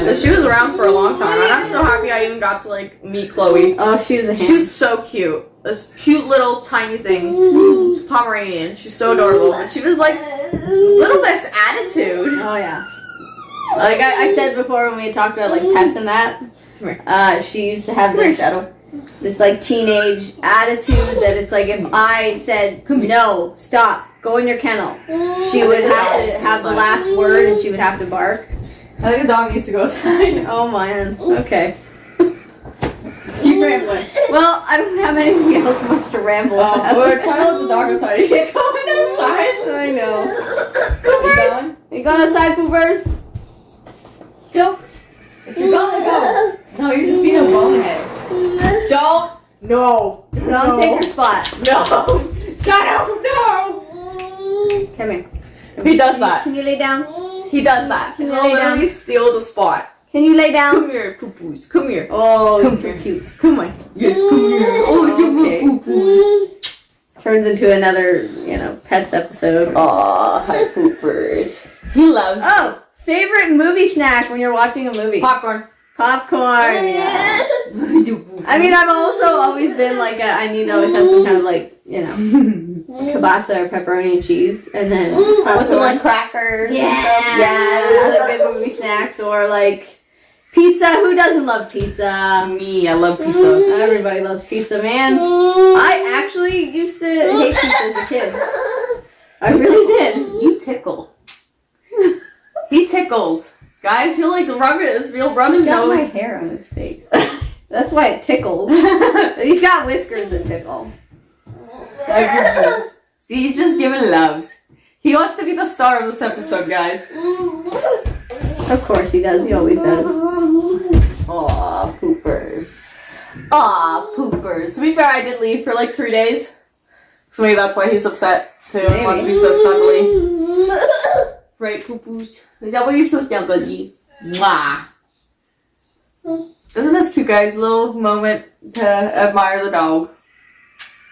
But she was around for a long time, and I'm so happy I even got to like meet Chloe. Oh, she was a hand. She was so cute. This cute little tiny thing, Pomeranian. She's so adorable, and she was like little Miss Attitude. Oh yeah. Like I said before when we had talked about like pets and that, she used to have this like teenage attitude that it's like if I said no, stop, go in your kennel, she would have to have the last word and she would have to bark. I think the dog needs to go outside. Oh man. Okay. Keep rambling. Well, I don't have anything else much to ramble about. We're trying to let the dog outside. You can't go outside. I know. Poopers? You going outside, Poopers? Go. If you're going, go. No, you're just being a bonehead. Don't. No. Go and take your spot. No. Shadow. No. Come here. He does that. Can you lay down? He does that. He'll literally steal the spot. Can you lay down? Come here, poo-poos. Come here. Oh, come you're cute. Come on. Yes, come here. Oh, you poo-poos. Turns into another, pets episode. Aw, hi, poopers. He loves me. Oh, favorite movie snack when you're watching a movie? Popcorn. Popcorn, yeah. I mean, I've also always been like, I need to always have some kind of like, kielbasa or pepperoni and cheese, and then popcorn. With some like crackers and stuff. Yeah, other good movie snacks, or like pizza. Who doesn't love pizza? Me, I love pizza. Everybody loves pizza, man. I actually used to hate pizza as a kid. I really did. You tickle. He tickles. Guys, he'll like rub his He's got nose. my hair on his face. That's why it tickles. He's got whiskers that tickle. See, he's just giving loves. He wants to be the star of this episode, guys. Of course he does. He always does. Aw, poopers. Aw, poopers. To be fair, I did leave for like 3 days. So maybe that's why he's upset too. He wants to be so snuggly. Right, poo-poos? Is that why you're so snuggly? Mwah. Isn't this cute, guys? Little moment to admire the dog.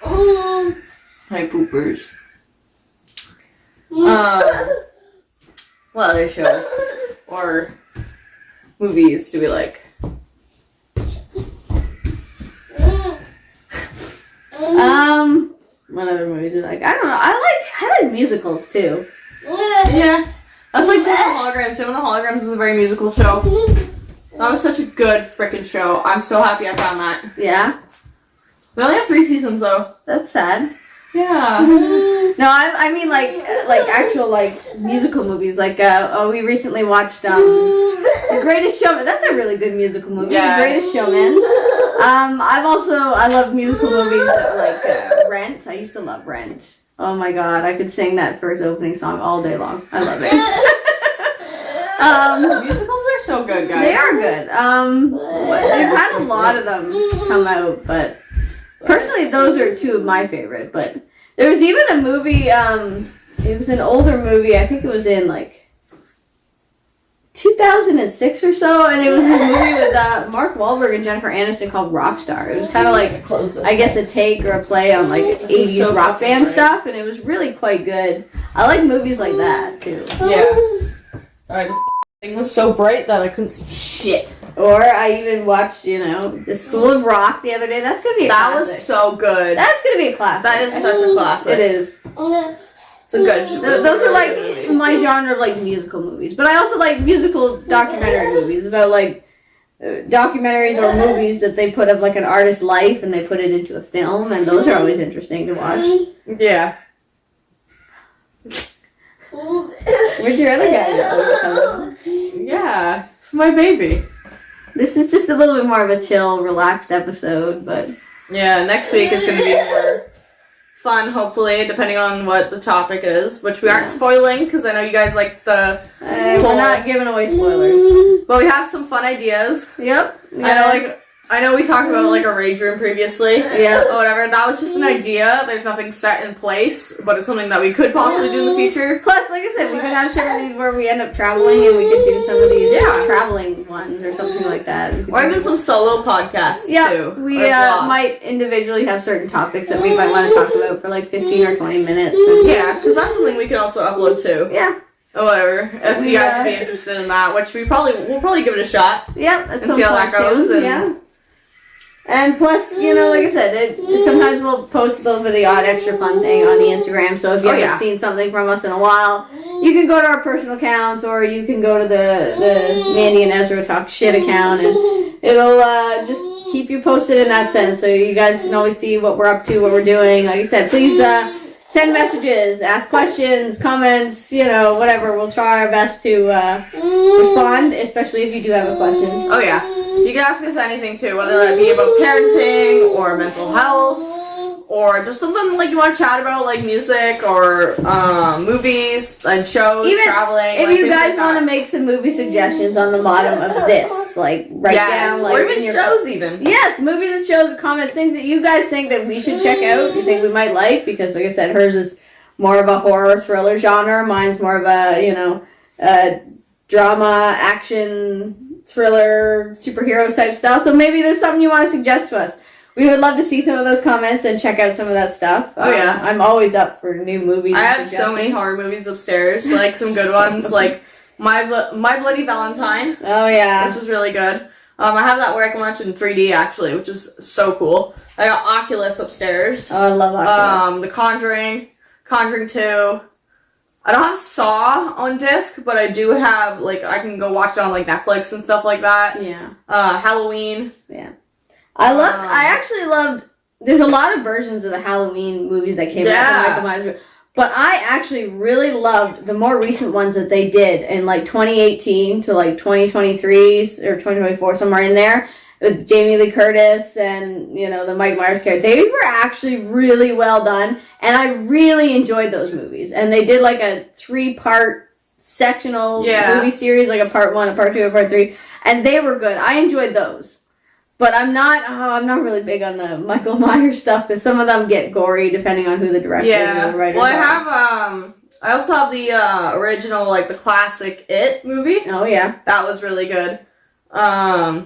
Hi, poopers. What other shows or movies do we like? What other movies do you like? I don't know. I like musicals too. Yeah. That's like Gem and the Holograms. Gem and the Holograms is a very musical show. That was such a good freaking show. I'm so happy I found that. Yeah? We only have 3 seasons though. That's sad. Yeah. No, I mean like actual like musical movies. Like we recently watched The Greatest Showman. That's a really good musical movie. Yes. The Greatest Showman. I love musical movies that like Rent. I used to love Rent. Oh my god, I could sing that first opening song all day long. I love it. Musicals are so good, guys. They are good. They've had a lot of them come out, but personally, those are 2 of my favorite. But there was even a movie. It was an older movie. I think it was in like 2006 or so, and it was this movie with Mark Wahlberg and Jennifer Aniston called Rockstar. It was kind of like, I guess, a take or a play on like 80s rock band stuff, and it was really quite good. I like movies like that too. Yeah. Sorry, the thing was so bright that I couldn't see shit. Or I even watched, The School of Rock the other day. That's gonna be a classic. That was so good. That's gonna be a classic. That is such a classic. It is. It's a good. Those are like my genre of like musical movies, but I also like musical documentary movies about like documentaries or movies that they put of like an artist's life and they put it into a film, and those are always interesting to watch. Yeah. Where'd your other guy go? Yeah, it's my baby. This is just a little bit more of a chill, relaxed episode, but yeah, next week is going to be more fun, hopefully, depending on what the topic is, which we aren't spoiling, because I know you guys like the we're not giving away spoilers. But we have some fun ideas. Yep. Yeah. I know we talked about like a rage room previously. Yeah. Or whatever. That was just an idea. There's nothing set in place, but it's something that we could possibly do in the future. Plus, like I said, we could have some of these where we end up traveling, and we could do some of these traveling ones or something like that. Or even some solo podcasts too. We might individually have certain topics that we might want to talk about for like 15 or 20 minutes. Yeah, because that's something we can also upload too. Yeah. Or whatever. If you guys would be interested in that, which we'll probably give it a shot. Yep. And see how that goes. Yeah. And plus, like I said, sometimes we'll post a little bit of the odd extra fun thing on the Instagram. So if you haven't seen something from us in a while, you can go to our personal accounts, or you can go to the Mandi and Ezra Talk Shit account, and it'll just keep you posted in that sense. So you guys can always see what we're up to, what we're doing. Like I said, please send messages, ask questions, comments, whatever. We'll try our best to respond, especially if you do have a question. Oh, yeah. You can ask us anything, too, whether that be about parenting or mental health or just something like you want to chat about, like music or movies and shows, even traveling. If you guys want to make some movie suggestions on the bottom of this, like write down, like, or even shows, even. Yes, movies and shows, comments, things that you guys think that we should check out. You think we might like, because, like I said, hers is more of a horror thriller genre. Mine's more of a drama, action, thriller, superheroes type style. So maybe there's something you want to suggest to us. We would love to see some of those comments and check out some of that stuff. Oh, yeah. I'm always up for new movies. I have so many horror movies upstairs, like some good ones, like My Bloody Valentine. Oh, yeah. Which is really good. I have that where I can watch in 3D, actually, which is so cool. I got Oculus upstairs. Oh, I love Oculus. The Conjuring 2. I don't have Saw on disc, but I do have, like, I can go watch it on, like, Netflix and stuff like that. Yeah. Halloween. Yeah. I actually loved, there's a lot of versions of the Halloween movies that came out. Michael Myers, but I actually really loved the more recent ones that they did in, like, 2018 to, like, 2023 or 2024, somewhere in there, with Jamie Lee Curtis and, the Mike Myers character. They were actually really well done, and I really enjoyed those movies. And they did, like, a 3-part sectional movie series, like a part 1, a part 2, a part 3, and they were good. I enjoyed those. But I'm not really big on the Michael Myers stuff, because some of them get gory depending on who the director and the writers are. I also have the original, like, the classic It movie. Oh, yeah. That was really good. I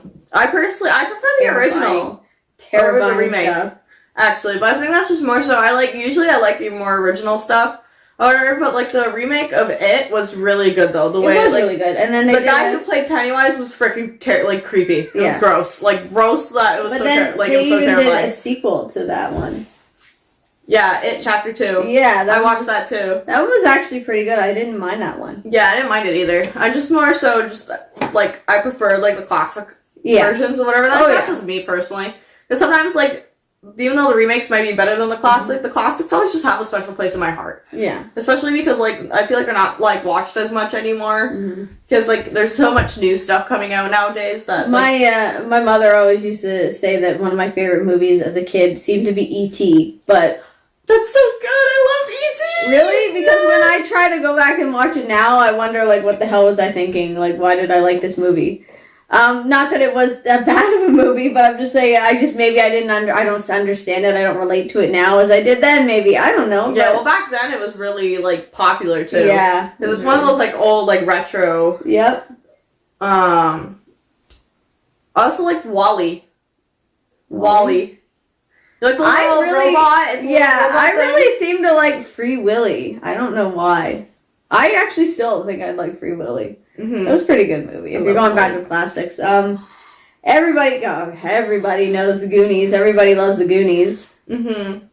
prefer the original. Terrifying the remake, stuff. Actually, but I think that's just more so. I like the more original stuff. But like the remake of It was really good though. The way it was really good, and then the guy who played Pennywise was freaking creepy. It was gross, like gross. That it was it was so terrifying. Did a sequel to that one. Yeah, It Chapter 2. Yeah, I watched that too. That was actually pretty good. I didn't mind that one. Yeah, I didn't mind it either. I just more so like I prefer like the classic versions or whatever. That's just me personally. Because sometimes like, even though the remakes might be better than the classic, the classics always just have a special place in my heart. Yeah. Especially because, like, I feel like they're not, like, watched as much anymore. Because, like, there's so much new stuff coming out nowadays that, like... My mother always used to say that one of my favorite movies as a kid seemed to be E.T., but... That's so good! I love E.T.! Really? Because when I try to go back and watch it now, I wonder, like, what the hell was I thinking? Like, why did I like this movie? Not that it was that bad of a movie, but I'm just saying, I don't understand it, I don't relate to it now as I did then, maybe, I don't know. Yeah, well, back then it was really, like, popular, too. Yeah. Because it's one of those, like, old, like, retro... Yep. I also liked Wall-E. Wall-E. You like the little robot? It's I really seem to like Free Willy. I don't know why. I actually still think I like Free Willy. Mm-hmm. It was a pretty good movie. If you're going back to classics, everybody knows the Goonies. Everybody loves the Goonies. Mm-hmm.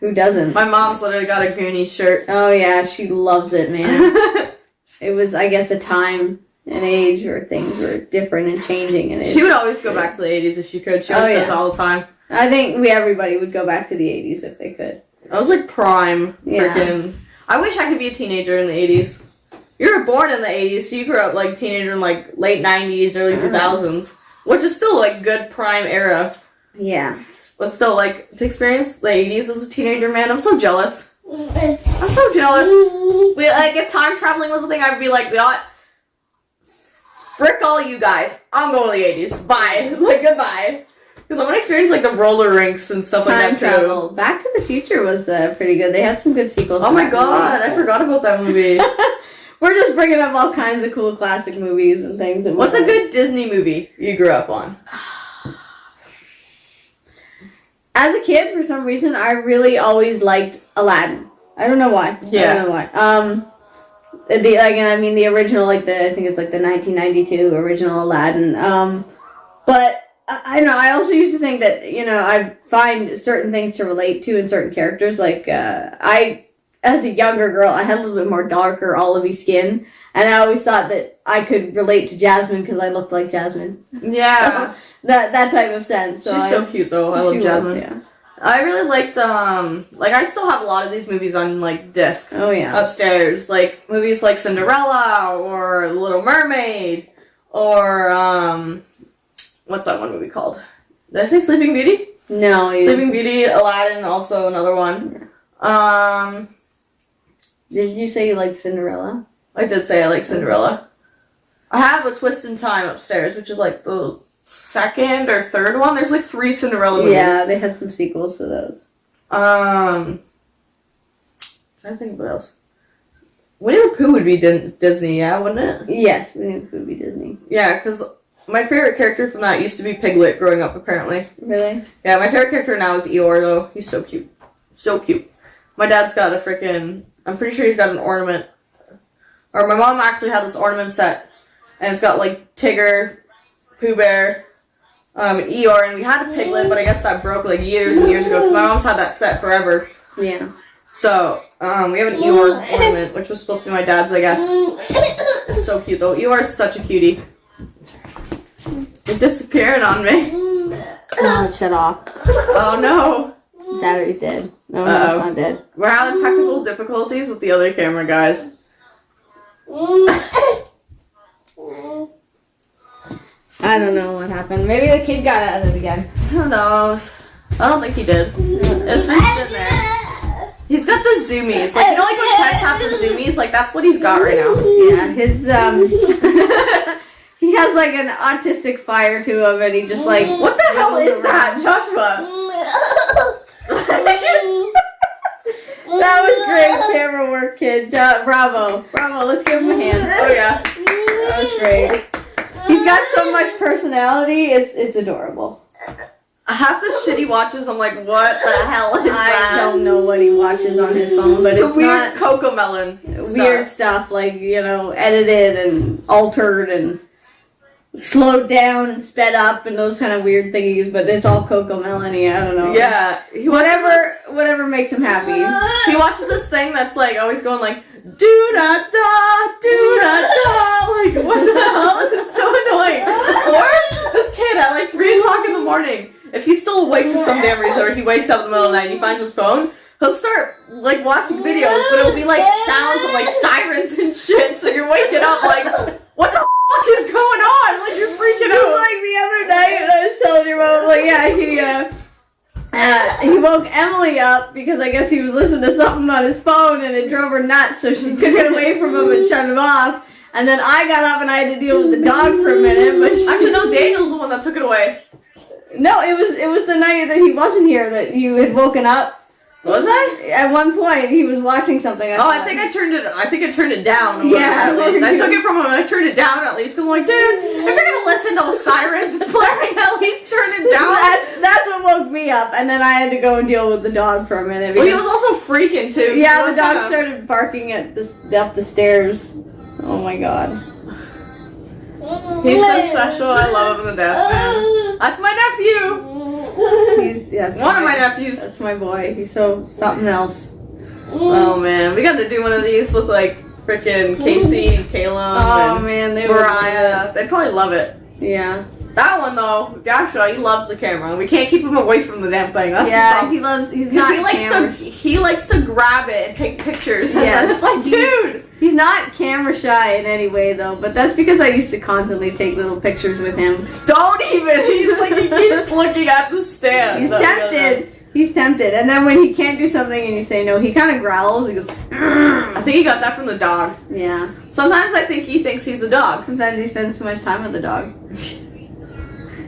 Who doesn't? My mom's literally got a Goonies shirt. Oh yeah, she loves it, man. It was, I guess, a time and age where things were different and changing. And she would always go back to the 80s if she could. She always says all the time. I think everybody would go back to the 80s if they could. I was like prime freaking. I wish I could be a teenager in the 80s. You were born in the 80s, so you grew up like teenager in like late 90s, early 2000s, which is still like good prime era. Yeah. But still, like, to experience the 80s as a teenager, man, I'm so jealous. I'm so jealous. Like, if time traveling was a thing, I'd be like, frick all you guys. I'm going to the 80s. Bye. Like, goodbye. Because I want to experience, like, the roller rinks and stuff like that, travel. Back to the Future was pretty good. They had some good sequels. Oh, my God. I forgot about that movie. We're just bringing up all kinds of cool classic movies and things. What's a good Disney movie you grew up on? As a kid, for some reason, I really always liked Aladdin. I don't know why. Yeah. I don't know why. The original, I think it's like the 1992 original Aladdin. But I don't know. I also used to think that, I find certain things to relate to in certain characters. Like, as a younger girl, I had a little bit more darker, olivey skin. And I always thought that I could relate to Jasmine because I looked like Jasmine. Yeah. So, that type of sense. So she's so cute, though. I love Jasmine. Yeah. I really liked, I still have a lot of these movies on, like, disc. Oh, yeah. Upstairs. Like, movies like Cinderella, or Little Mermaid, or, what's that one movie called? Did I say Sleeping Beauty? No. Sleeping Beauty, Aladdin, also another one. Yeah. Did you say you liked Cinderella? I did say I like Cinderella. I have A Twist in Time upstairs, which is, like, the second or third one. There's like 3 Cinderella movies. Yeah, they had some sequels to those. Trying to think of what else. Winnie the Pooh would be Disney, yeah, wouldn't it? Yes, Winnie the Pooh would be Disney. Yeah, because my favorite character from that used to be Piglet growing up, apparently. Really? Yeah, my favorite character now is Eeyore, though. He's so cute. So cute. My dad's got a freaking... I'm pretty sure he's got an ornament. Or my mom actually had this ornament set. And it's got, like, Tigger... Pooh Bear, Eeyore, and we had a Piglet, but I guess that broke like years and years ago because my mom's had that set forever. Yeah. So, we have an Eeyore ornament, which was supposed to be my dad's, I guess. It's so cute, though. Eeyore is such a cutie. It's disappearing on me. Oh, it shut off. Oh, no. Battery's dead. No, it's not dead. We're having technical difficulties with the other camera, guys. I don't know what happened. Maybe the kid got at it again. Who knows? I don't think he did. It's been sitting there. He's got the zoomies. Like, when pets have the zoomies, like, that's what he's got right now. Yeah, his, he has, like, an autistic fire to him, and he just, like... What the hell is that, Joshua? That was great camera work, kid. Bravo. Let's give him a hand. Oh, yeah. That was great. He's got so much personality, it's adorable. Half the shit he watches, I'm like, what the hell is that? I don't know what he watches on his phone, but it's weird not Cocomelon weird stuff, like, edited and altered and slowed down and sped up and those kind of weird thingies, but it's all Cocomelon-y, I don't know. Yeah. Whatever makes him happy. He watches this thing that's, like, always going, like, do-da-da, do-da-da, like, what the hell? It's so annoying. Or this kid at, like, 3 o'clock in the morning, if he's still awake for some damn reason, or he wakes up in the middle of the night and he finds his phone, he'll start, like, watching videos, but it'll be, like, sounds of, like, sirens and shit, so you're waking up, like, what the fuck is going on? Like, you're freaking out. Like, the other night, I was telling your mom, like, yeah, he woke Emily up because I guess he was listening to something on his phone and it drove her nuts, so she took it away from him and shut him off. And then I got up and I had to deal with the dog for a minute, but actually, no, Daniel's the one that took it away. No, it was the night that he wasn't here that you had woken up Was I? At one point, he was watching something. I think I turned it down. Yeah, at least I took it from him. I turned it down at least. 'Cause I'm like, dude, if you're gonna listen to sirens blaring, at least turn it down. That's what woke me up, and then I had to go and deal with the dog for a minute. Well, he was also freaking too. Yeah, the dog started barking up the stairs. Oh my god. He's so special. I love him to death, man. That's my nephew. One of my nephews. That's my boy. He's so something else. Oh man, we got to do one of these with like freaking Casey and Caleb and man, they Mariah. They'd probably love it. Yeah. That one though, Joshua, he loves the camera. We can't keep him away from the damn thing. That's the problem. He's not he likes to grab it and take pictures. And Yeah, it's like, dude. He's not camera shy in any way though, but that's because I used to constantly take little pictures with him. Don't even. He's like he keeps looking at the stand. He's tempted. He's tempted, and then when he can't do something and you say no, he kind of growls. He goes. Argh. I think he got that from the dog. Yeah. Sometimes I think he thinks he's a dog. Sometimes he spends too much time with the dog.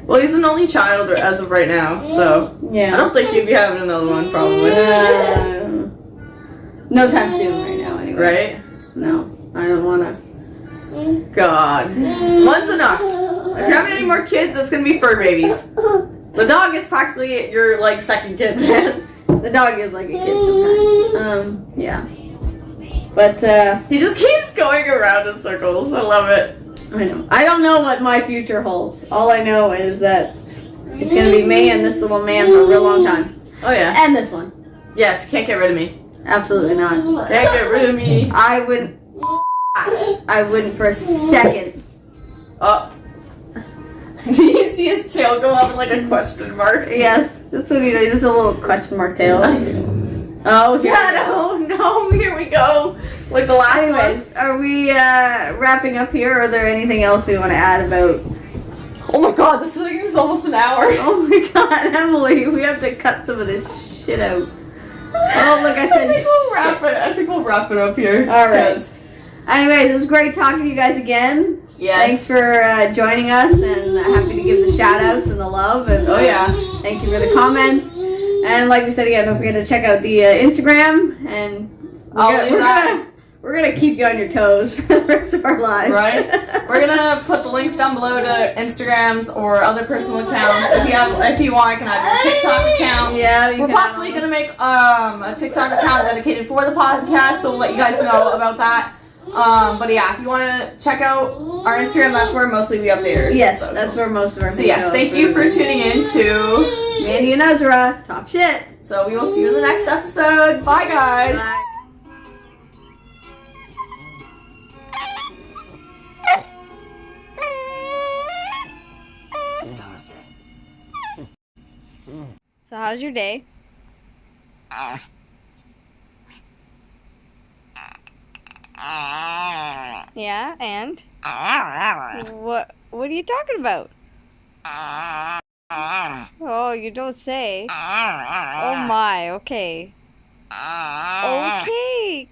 Well, he's an only child as of right now, so yeah. I don't think he'd be having another one probably. No time soon right now, anyway. Right? No, I don't wanna. God, one's enough. If you're having any more kids, it's gonna be fur babies. The dog is practically your like second kid, man. The dog is like a kid sometimes. Yeah. But he just keeps going around in circles. I love it. I know. I don't know what my future holds. All I know is that it's gonna be me and this little man for a real long time. Oh yeah. And this one. Yes, can't get rid of me. Absolutely not. Can't get rid of me. I wouldn't for a second. Oh. Do you see his tail go up in like a question mark? Yes, that's what he does. Just a little question mark tail. Oh, yeah, no, here we go. Like the last one. Anyways, are we wrapping up here, or are there anything else we want to add about? Oh my god, this thing is almost an hour. Oh my god, Emily, we have to cut some of this shit out. Oh, like I said, I think we'll wrap it up here. Alright. Anyways, it was great talking to you guys again. Yes. Thanks for joining us, and happy to give the shout outs and the love. And oh yeah. Thank you for the comments. And like we said again, don't forget to check out the Instagram, and we're gonna keep you on your toes for the rest of our lives. Right? We're gonna put the links down below to Instagrams or other personal accounts. If you want, I can add your TikTok account. Yeah, we're possibly gonna make a TikTok account dedicated for the podcast, so we'll let you guys know about that. But yeah, if you want to check out our Instagram, that's where mostly we update our Yes, socials. that's where most of our. So yes, thank you for tuning in to Mandi and Ezra talk shit. So we will see you in the next episode. Bye, guys. Bye. So how's your day? Yeah, and? What are you talking about? Oh, you don't say. Oh my, okay. Okay,